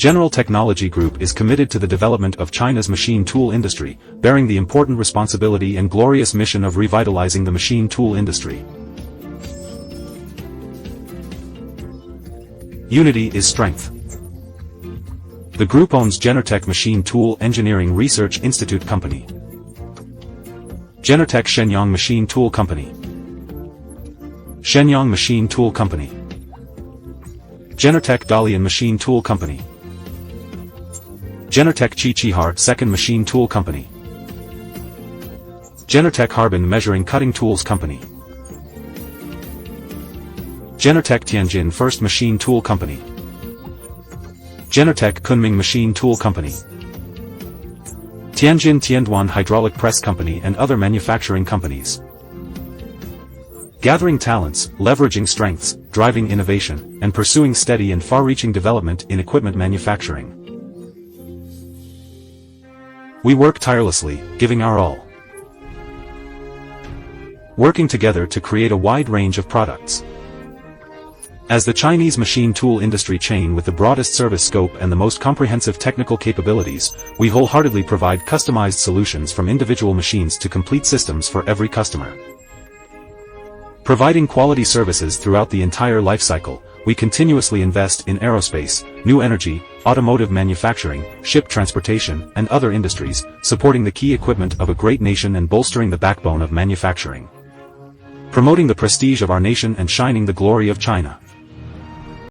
General Technology Group is committed to the development of China's machine tool industry, bearing the important responsibility and glorious mission of revitalizing the machine tool industry. Unity is strength. The group owns GENERTEC Machine Tool Engineering Research Institute Company, GENERTEC Shenyang Machine Tool Company, Shenyang Machine Tool Company, GENERTEC Dalian Machine Tool Company, GENERTEC Qiqihar Second Machine Tool Company, GENERTEC Harbin Measuring Cutting Tools Company, GENERTEC Tianjin First Machine Tool Company, GENERTEC Kunming Machine Tool Company, Tianjin Tianduan Hydraulic Press Company and other manufacturing companies. Gathering talents, leveraging strengths, driving innovation, and pursuing steady and far-reaching development in equipment manufacturing. We work tirelessly, giving our all. Working together to create a wide range of products. As the Chinese machine tool industry chain with the broadest service scope and the most comprehensive technical capabilities, we wholeheartedly provide customized solutions from individual machines to complete systems for every customer. Providing quality services throughout the entire life cycle, we continuously invest in aerospace, new energy, automotive manufacturing, ship transportation, and other industries, supporting the key equipment of a great nation and bolstering the backbone of manufacturing. Promoting the prestige of our nation and shining the glory of China.